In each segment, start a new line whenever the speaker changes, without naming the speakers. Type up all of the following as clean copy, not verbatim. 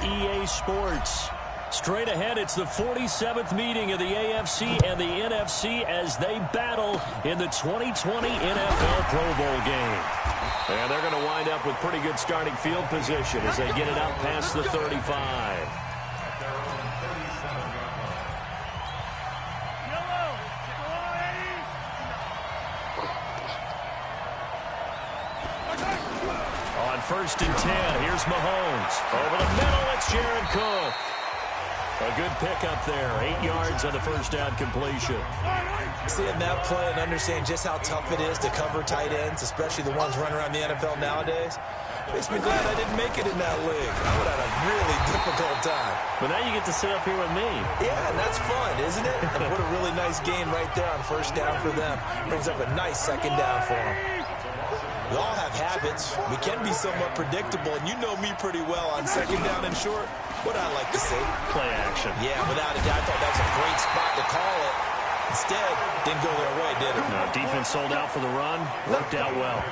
EA Sports. Straight ahead, it's the 47th meeting of the AFC and the NFC as they battle in the 2020 NFL Pro Bowl game. And they're going to wind up with pretty good starting field position as they get it out past the 35. On 1st and 10, here's Mahomes. Over the middle, it's Jared Cook. A good pickup there. 8 yards on the first down completion.
Seeing that play and understanding just how tough it is to cover tight ends, especially the ones running around the NFL nowadays, makes me glad I didn't make it in that league. I would have had a really difficult time.
But now you get to sit up here with me.
Yeah, and that's fun, isn't it? And what a really nice game right there on 1st down for them. Brings up a nice 2nd down for them. We all have habits. We can be somewhat predictable, and you know me pretty well on 2nd down and short. What I like to see.
Play action.
Yeah, without a doubt. I thought that was a great spot to call it. Instead, didn't go their way, did it?
No, defense sold out for the run. Worked out well.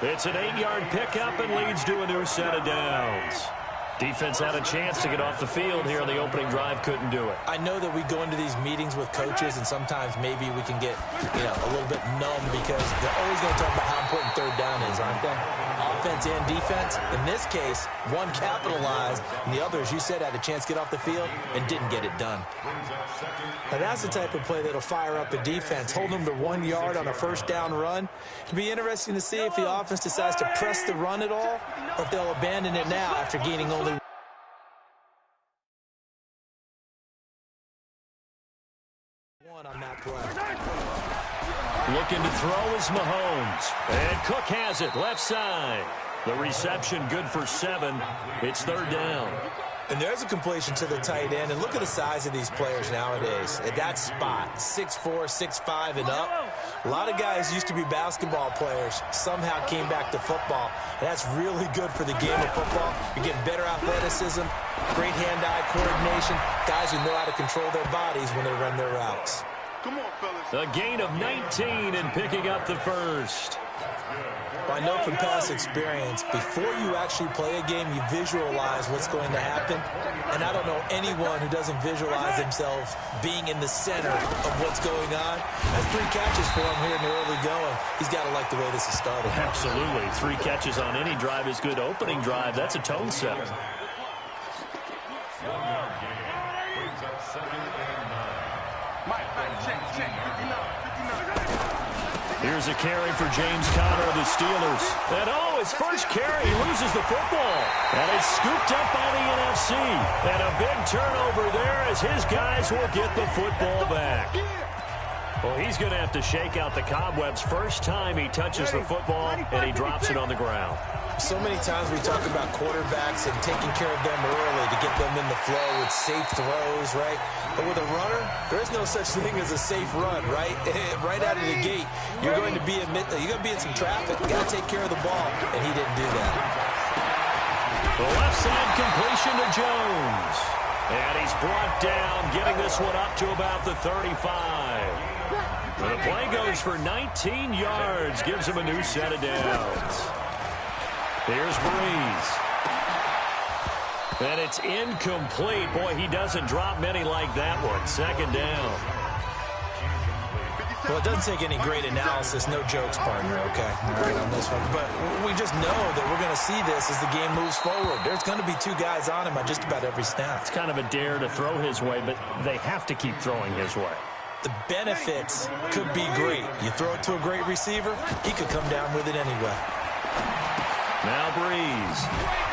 It's an 8-yard pickup and leads to a new set of downs. Defense had a chance to get off the field here on the opening drive. Couldn't do it.
I know that we go into these meetings with coaches, and sometimes maybe we can get, a little bit numb because they're always going to talk about how important 3rd down is, aren't they? Offense and defense. In this case, one capitalized, and the other, as you said, had a chance to get off the field and didn't get it done. Now, that's the type of play that'll fire up a defense. Hold them to 1 yard on a 1st down run. It'll be interesting to see if the offense decides to press the run at all, or if they'll abandon it now after gaining only one on that play.
Looking to throw is Mahomes. And Cook has it, left side. The reception good for 7. It's 3rd down.
And there's a completion to the tight end. And look at the size of these players nowadays. At that spot, 6'4", 6'5", and up. A lot of guys used to be basketball players. Somehow came back to football. And that's really good for the game of football. You're getting better athleticism, great hand-eye coordination. Guys who know how to control their bodies when they run their routes.
Come on, fellas.
A gain of 19 and picking up the first.
I know from past experience, before you actually play a game, you visualize what's going to happen. And I don't know anyone who doesn't visualize themselves being in the center of what's going on. That's 3 catches for him here in the early going. He's got to like the way this is started.
Absolutely. 3 catches on any drive is good. Opening drive, that's a tone setter. Here's a carry for James Conner of the Steelers. And his first carry, he loses the football. And it's scooped up by the NFC. And a big turnover there as his guys will get the football back. Well, he's going to have to shake out the cobwebs first time he touches the football, and he drops it on the ground.
So many times we talk about quarterbacks and taking care of them early to get them in the flow with safe throws, right? But with a runner, there is no such thing as a safe run, right? Right out of the gate, you're going to be in some traffic. You got to take care of the ball, and he didn't do that.
The left side completion to Jones. And he's brought down, getting this one up to about the 35. The play goes for 19 yards, gives him a new set of downs. Here's Breeze. And it's incomplete. Boy, he doesn't drop many like that one. 2nd down.
Well, it doesn't take any great analysis. No jokes, partner, okay? All right, on this one. But we just know that we're going to see this as the game moves forward. There's going to be 2 guys on him on just about every snap.
It's kind of a dare to throw his way, but they have to keep throwing his way.
The benefits could be great. You throw it to a great receiver, he could come down with it anyway.
Now Breeze.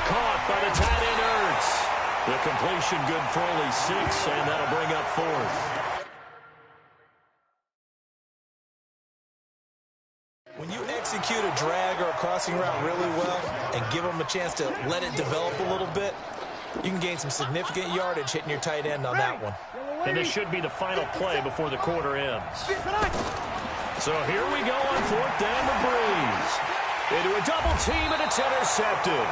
Caught by the tight end Ertz. The completion good for only 6, and that'll bring up 4th.
When you execute a drag or a crossing route really well and give them a chance to let it develop a little bit, you can gain some significant yardage hitting your tight end on that one.
And this should be the final play before the quarter ends. So here we go on 4th down to Breeze. Into a double team, and it's intercepted.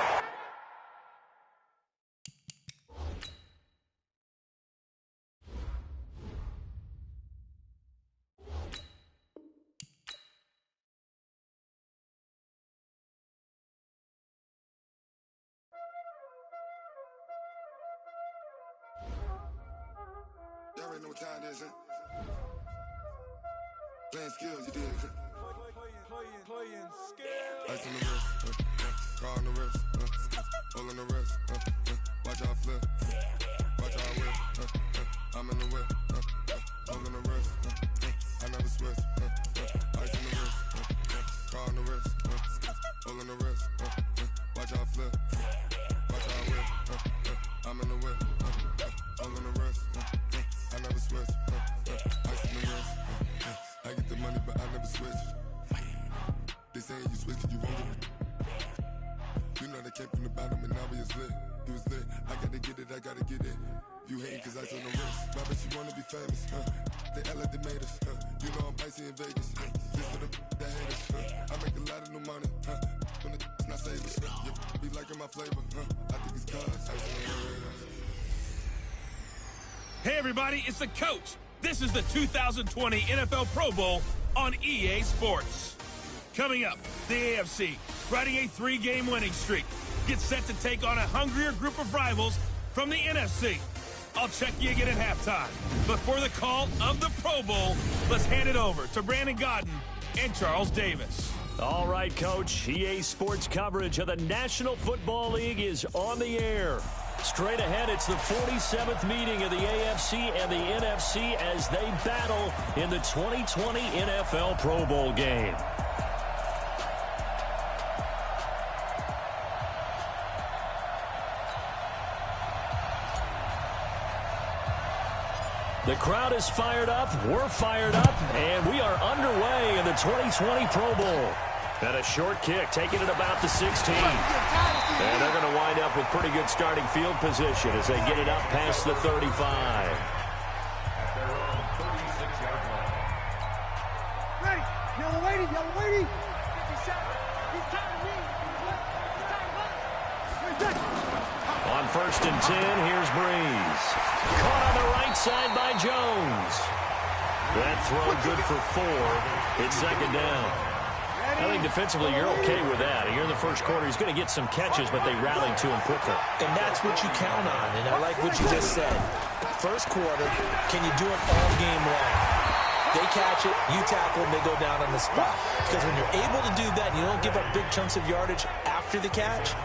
already know what time it is, huh? Playing skills, you dig? Playing skills. Ice on the wrist, car on the wrist, hole in the wrist, watch out flip, watch out whip, I'm in the whip, hole in the wrist, I never switch, ice on the wrist, car on the wrist, hole in the wrist, watch out flip, watch out whip, I'm in the whip, hole in the wrist, I never switch, ice on the wrist, I get the money but I never switch. They saying you switch 'cause you won't get it. You know they came from the bottom and now we is lit. You was lit, I gotta get it, I gotta get it. You hating 'cause I on the wrist. My bitch, you wanna be famous, They act like they made us, You know I'm icy in Vegas, This for the that hate us, I make a lot of new money, When it's not savers, You be liking my flavor, I think it's cause ice on the wrist.
Hey everybody, it's the coach. This is the 2020 NFL Pro Bowl on EA Sports. Coming up, the AFC, riding a 3-game winning streak, gets set to take on a hungrier group of rivals from the NFC. I'll check you again at halftime. But for the call of the Pro Bowl, let's hand it over to Brandon Godden and Charles Davis.
All right, Coach. EA Sports coverage of the National Football League is on the air. Straight ahead, it's the 47th meeting of the AFC and the NFC as they battle in the 2020 NFL Pro Bowl game. The crowd is fired up, we're fired up, and we are underway in the 2020 Pro Bowl. And a short kick, taking it about the 16. And they're going to wind up with pretty good starting field position as they get it up past the 35.
Ready, yellow lady,
On 1st and 10, here's Breeze. Caught on the right side by Jones. That throw good for 4. It's 2nd down. I think defensively you're okay with that. Here in the first quarter, he's going to get some catches, but they rallied to him quickly.
And that's what you count on, and I like what you just said. First quarter, can you do it all game long? They catch it, you tackle, and they go down on the spot. Because when you're able to do that, and you don't give up big chunks of yardage after the catch,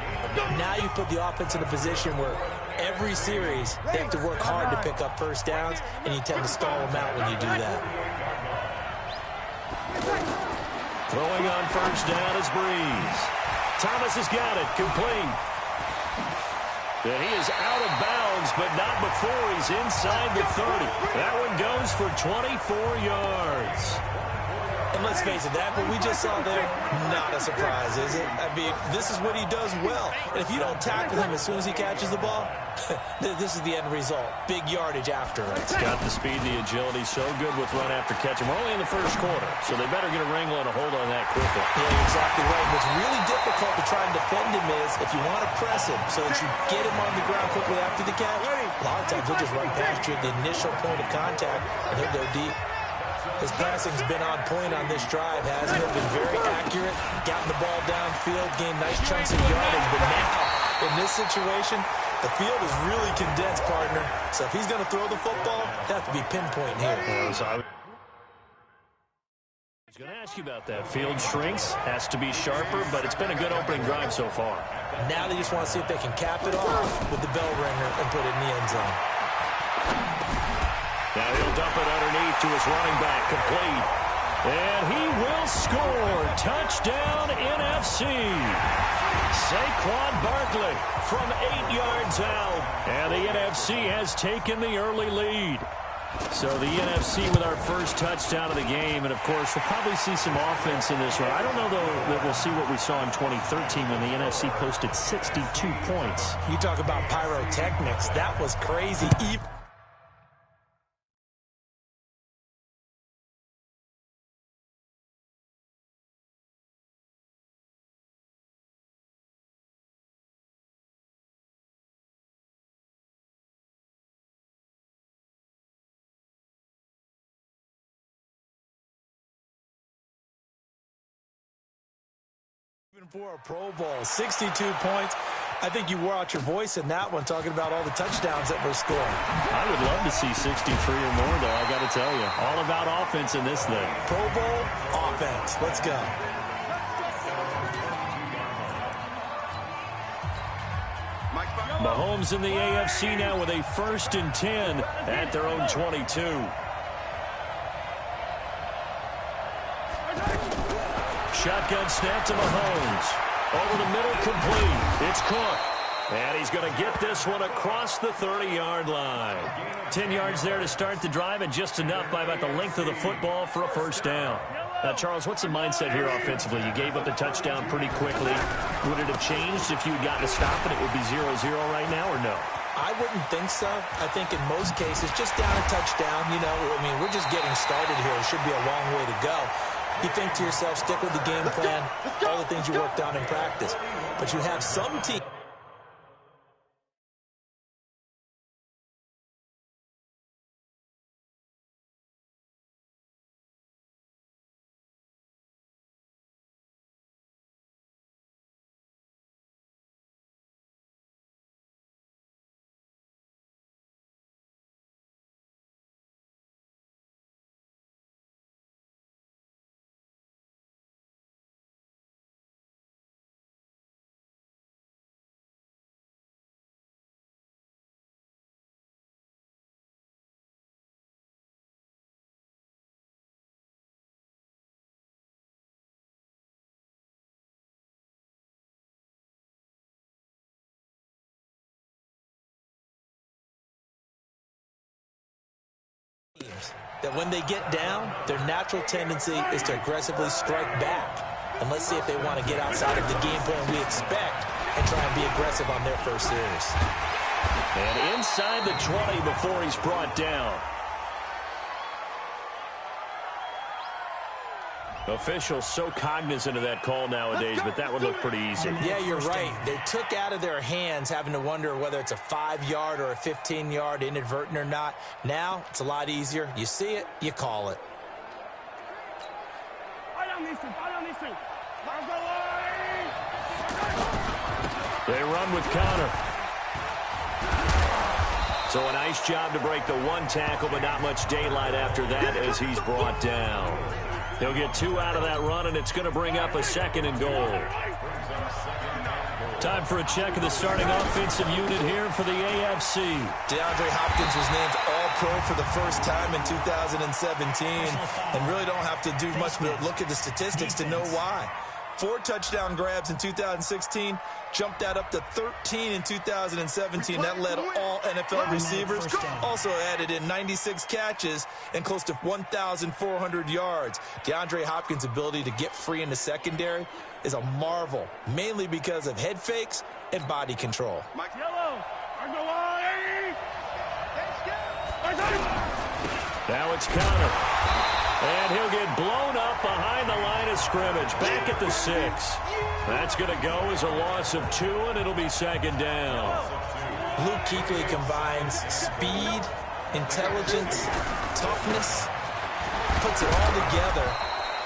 now you put the offense in a position where every series they have to work hard to pick up first downs, and you tend to stall them out when you do that.
Throwing on 1st down is Breeze. Thomas has got it, complete. And he is out of bounds, but not before he's inside the 30. That one goes for 24 yards.
And let's face it, that what we just saw there, not a surprise, is it? I mean, this is what he does well. And if you don't tackle him as soon as he catches the ball, this is the end result. Big yardage after it.
He's got the speed, the agility, so good with run after catch. And we're only in the first quarter, so they better get a wrangle and a hold on that quickly.
Yeah, exactly right. What's really difficult to try and defend him is if you want to press him so that you get him on the ground quickly after the catch, a lot of times he'll just run past you at the initial point of contact, and he'll go deep. His passing's been on point on this drive, hasn't it? Been very accurate, gotten the ball downfield, gained nice chunks of yardage. But now, in this situation, the field is really condensed, partner. So if he's going to throw the football, they have to be pinpoint here.
I was going to ask you about that. Field shrinks, has to be sharper, but it's been a good opening drive so far.
Now they just want to see if they can cap it off with the bell ringer and put it in the end zone.
Now he'll dump it underneath to his running back, complete. And he will score. Touchdown, NFC. Saquon Barkley from 8 yards out. And the NFC has taken the early lead. So the NFC with our first touchdown of the game. And, of course, we'll probably see some offense in this one. I don't know, though, that we'll see what we saw in 2013 when the NFC posted 62 points.
You talk about pyrotechnics. That was crazy. For a Pro Bowl, 62 points. I think you wore out your voice in that one, talking about all the touchdowns that were scored.
I would love to see 63 or more, though, I got to tell you. All about offense in this thing.
Pro Bowl offense. Let's go.
Mahomes in the AFC now with a 1st and 10 at their own 22. Shotgun snap to Mahomes. Over the middle, complete. It's Cook. And he's going to get this one across the 30-yard line. 10 yards there to start the drive, and just enough by about the length of the football for a 1st down. Now, Charles, what's the mindset here offensively? You gave up the touchdown pretty quickly. Would it have changed if you had gotten a stop and it would be 0-0 right now, or no?
I wouldn't think so. I think in most cases, just down a touchdown, you know, I mean, we're just getting started here. It should be a long way to go. You think to yourself, stick with the game plan, all the things you worked on in practice. But you have some teams. That when they get down, their natural tendency is to aggressively strike back. And let's see if they want to get outside of the game plan we expect and try and be aggressive on their first series.
And inside the 20 before he's brought down. Officials so cognizant of that call nowadays, but that would look pretty easy.
Yeah, you're right. They took out of their hands having to wonder whether it's a 5-yard or a 15-yard inadvertent or not. Now, it's a lot easier. You see it, you call it.
They run with Connor. So a nice job to break the one tackle, but not much daylight after that as he's brought down. He'll get 2 out of that run, and it's going to bring up a 2nd and goal. Time for a check of the starting offensive unit here for the AFC.
DeAndre Hopkins was named All-Pro for the first time in 2017, and really don't have to do much but look at the statistics to know why. 4 touchdown grabs in 2016, jumped that up to 13 in 2017. That led all NFL receivers. Also added in 96 catches and close to 1,400 yards. DeAndre Hopkins' ability to get free in the secondary is a marvel, mainly because of head fakes and body control.
Now it's Connor. And he'll get blown up behind the line of scrimmage. Back at the 6. That's going to go as a loss of 2, and it'll be 2nd down.
Luke Kuechly combines speed, intelligence, toughness, puts it all together.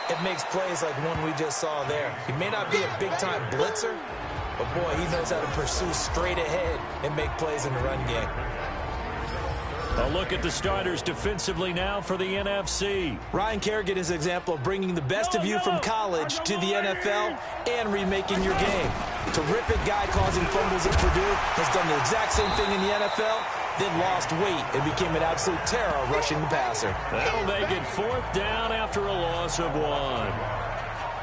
It makes plays like one we just saw there. He may not be a big-time blitzer, but, boy, he knows how to pursue straight ahead and make plays in the run game.
A look at the starters defensively now for the NFC.
Ryan Kerrigan is an example of bringing the best of you from college to the NFL and remaking your game. Terrific guy causing fumbles at Purdue, has done the exact same thing in the NFL, then lost weight and became an absolute terror rushing the passer.
That'll make it 4th down after a loss of 1.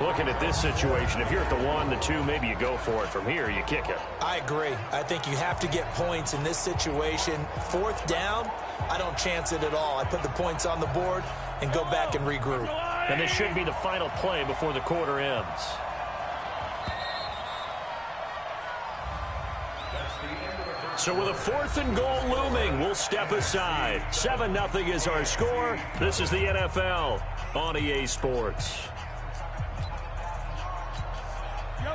Looking at this situation, if you're at the 1, the 2, maybe you go for it. From here, you kick it.
I agree. I think you have to get points in this situation. 4th down, I don't chance it at all. I put the points on the board and go back and regroup.
And this should be the final play before the quarter ends. So with a 4th and goal looming, we'll step aside. 7-0 is our score. This is the NFL on EA Sports.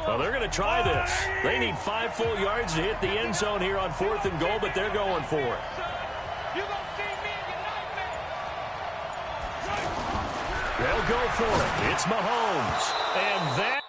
Well, they're going to try this. They need 5 full yards to hit the end zone here on 4th and goal, but they're going for it. They'll go for it. It's Mahomes. And that